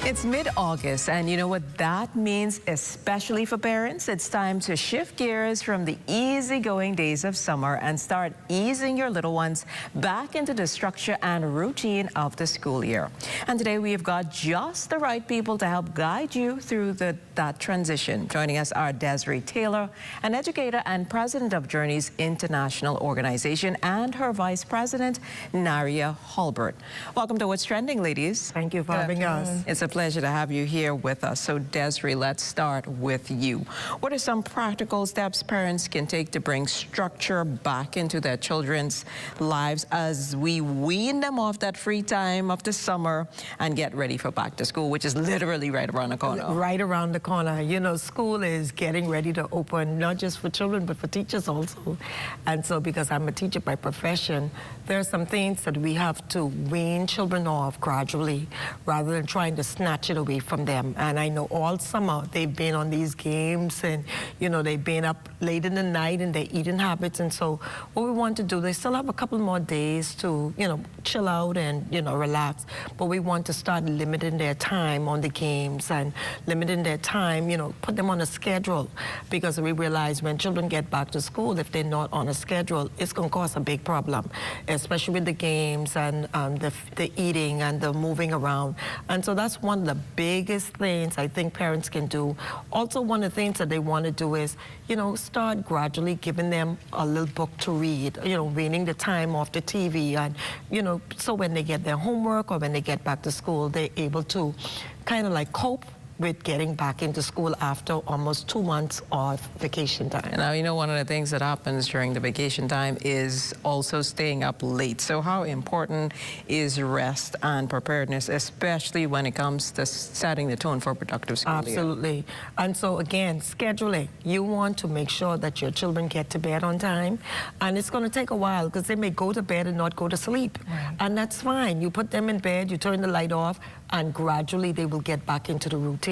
It's mid-August, and you know what that means, especially for parents? It's time to shift gears from the easygoing days of summer and start easing your little ones back into the structure and routine of the school year. And today we've got just the right people to help guide you through that transition. Joining us are Dezree Taylor, an educator and president of Journeys International Organization, and her vice president, Naria Holbert. Welcome to What's Trending, ladies. Thank you for having us. It's a pleasure to have you here with us. So Dezree, let's start with you. What are some practical steps parents can take to bring structure back into their children's lives as we wean them off that free time of the summer and get ready for back to school, which is literally right around the corner? Right around the corner. You know, school is getting ready to open, not just for children, but for teachers also. And so because I'm a teacher by profession, there are some things that we have to wean children off gradually rather than trying to snatch it away from them. And I know all summer they've been on these games and, you know, they've been up late in the night and their eating habits. And so what we want to do, they still have a couple more days to, you know, chill out and, you know, relax. But we want to start limiting their time on the games and limiting their time, you know, put them on a schedule. Because we realize when children get back to school, if they're not on a schedule, it's going to cause a big problem, especially with the games and the eating and the moving around. And so that's one of the biggest things I think parents can do. Also, one of the things that they want to do is, you know, start gradually giving them a little book to read, you know, weaning the time off the TV. And, you know, so when they get their homework or when they get back to school, they're able to kind of like cope with getting back into school after almost 2 months of vacation time. Now, you know, one of the things that happens during the vacation time is also staying up late. So how important is rest and preparedness, especially when it comes to setting the tone for productive school year? Absolutely. And so again, scheduling. You want to make sure that your children get to bed on time. And it's going to take a while because they may go to bed and not go to sleep. Right. And that's fine. You put them in bed, you turn the light off, and gradually they will get back into the routine.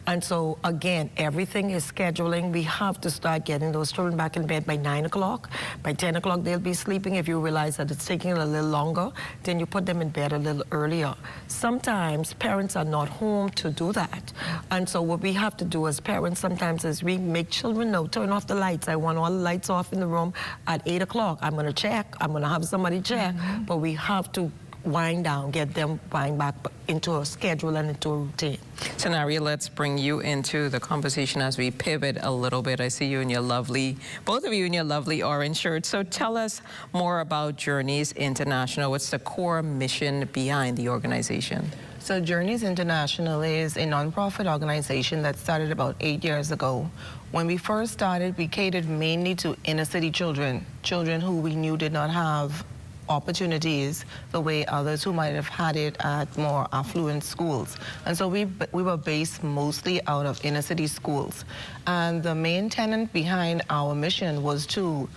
And so again, everything is scheduling. We have to start getting those children back in bed by 9 o'clock. By 10 o'clock, they'll be sleeping. If you realize that it's taking a little longer, then you put them in bed a little earlier. Sometimes parents are not home to do that. And so what we have to do as parents sometimes is we make children know, turn off the lights. I want all the lights off in the room at 8 o'clock. I'm gonna check, I'm gonna have somebody check, but we have to wind down, get them wind back into a schedule and into a routine. So Naria, let's bring you into the conversation as we pivot a little bit. I see you in your lovely, both of you in your lovely orange shirts. So tell us more about Journeys International. What's the core mission behind the organization? So Journeys International is a nonprofit organization that started about 8 years ago. When we first started, we catered mainly to inner city children, children who we knew did not have opportunities the way others who might have had it at more affluent schools. And so we were based mostly out of inner city schools. And the main tenet behind our mission was to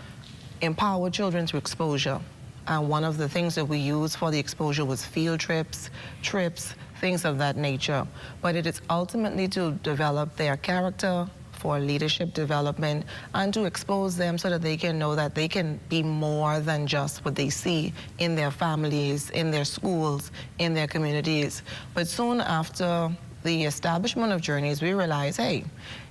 empower children through exposure. And one of the things that we used for the exposure was field trips, things of that nature. But it is ultimately to develop their character, for leadership development, and to expose them so that they can know that they can be more than just what they see in their families, in their schools, in their communities. But soon after the establishment of Journeys, we realized, hey,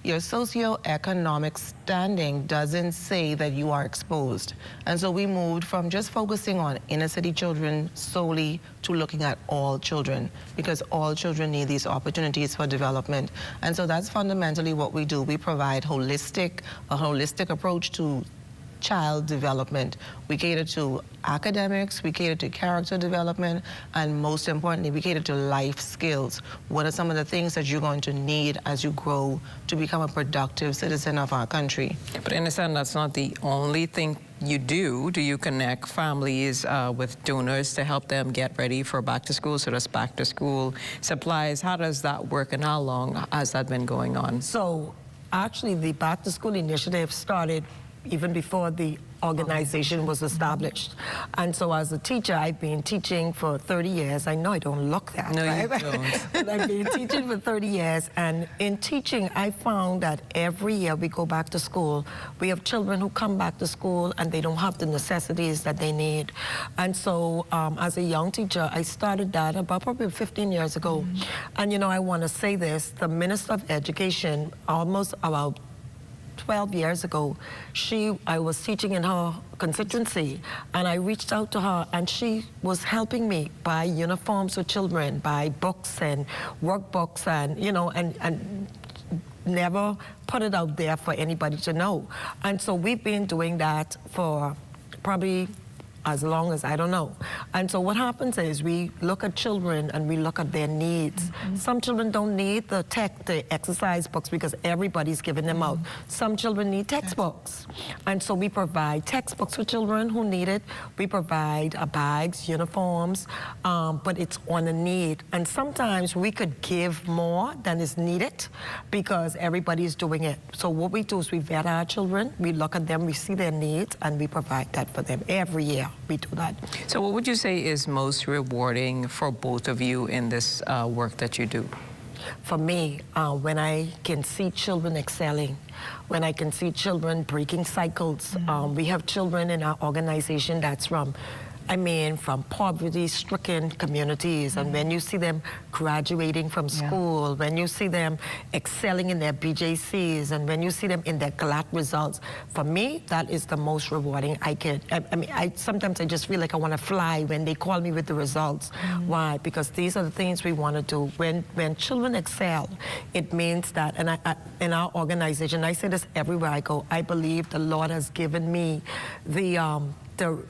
your socioeconomic standing doesn't say that you are exposed. And so we moved from just focusing on inner city children solely to looking at all children, because all children need these opportunities for development. And so that's fundamentally what we do. We provide a holistic approach to child development. We cater to academics, we cater to character development, and most importantly, we cater to life skills. What are some of the things that you're going to need as you grow to become a productive citizen of our country? But I understand that's not the only thing you do. Do you connect families with donors to help them get ready for back to school? So that's back to school supplies. How does that work and how long has that been going on? So actually the back to school initiative started even before the organization was established. And so as a teacher, I've been teaching for 30 years. I know I don't look that, No, right? you don't. But I've been teaching for 30 years. And in teaching, I found that every year we go back to school, we have children who come back to school and they don't have the necessities that they need. And so as a young teacher, I started that about probably 15 years ago. And, you know, I want to say this, the Minister of Education, almost about 12 years ago, I was teaching in her constituency, and I reached out to her, and she was helping me buy uniforms for children, buy books and workbooks, and, you know, and never put it out there for anybody to know. And so we've been doing that for probably as long as I don't know. And so what happens is we look at children and we look at their needs. Some children don't need the exercise books because everybody's giving them out. Some children need textbooks. And so we provide textbooks for children who need it. We provide bags, uniforms, but it's on a need. And sometimes we could give more than is needed because everybody's doing it. So what we do is we vet our children, we look at them, we see their needs, and we provide that for them every year. We do that. So what would you say is most rewarding for both of you in this work that you do? For me, when I can see children excelling, when I can see children breaking cycles, we have children in our organization that's from poverty-stricken communities, and when you see them graduating from school, when you see them excelling in their BJCs, and when you see them in their GLAT results, for me, that is the most rewarding I can. Sometimes I just feel like I want to fly when they call me with the results. Why? Because these are the things we want to do. When children excel, it means that, and in our organization, I say this everywhere I go, I believe the Lord has given me the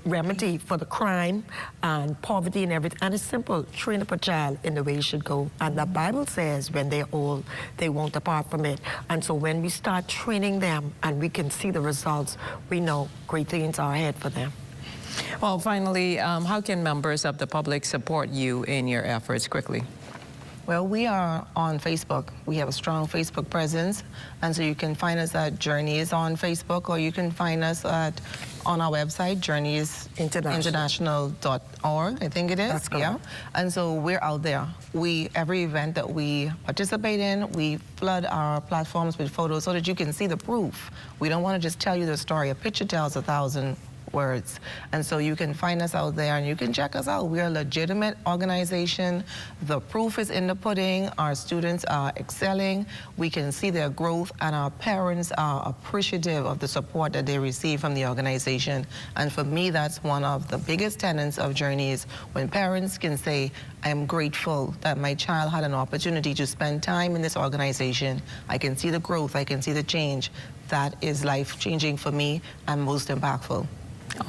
remedy for the crime and poverty and everything. And it's simple, train up a child in the way he should go. And the Bible says when they're old, they won't depart from it. And so when we start training them and we can see the results, we know great things are ahead for them. Well, finally, how can members of the public support you in your efforts quickly? Well, we are on Facebook. We have a strong Facebook presence, and so you can find us at Journeys on Facebook, or you can find us on our website, journeysinternational.org, I think it is. That's correct. Yeah. And so we're out there. Every event that we participate in, we flood our platforms with photos so that you can see the proof. We don't want to just tell you the story. A picture tells 1,000 words. And so you can find us out there and you can check us out. We're a legitimate organization. The proof is in the pudding. Our students are excelling. We can see their growth, and our parents are appreciative of the support that they receive from the organization. And for me, that's one of the biggest tenets of Journeys, when parents can say, I'm grateful that my child had an opportunity to spend time in this organization. I can see the growth, I can see the change. That is life-changing for me and most impactful.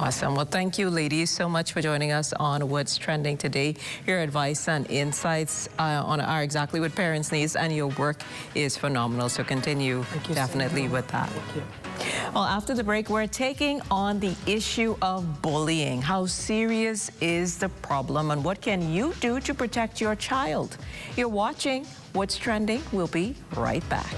Awesome. Well, thank you, ladies, so much for joining us on What's Trending today. Your advice and insights are exactly what parents need, and your work is phenomenal. So continue definitely with that. Thank you. Well, after the break, we're taking on the issue of bullying. How serious is the problem, and what can you do to protect your child? You're watching What's Trending. We'll be right back.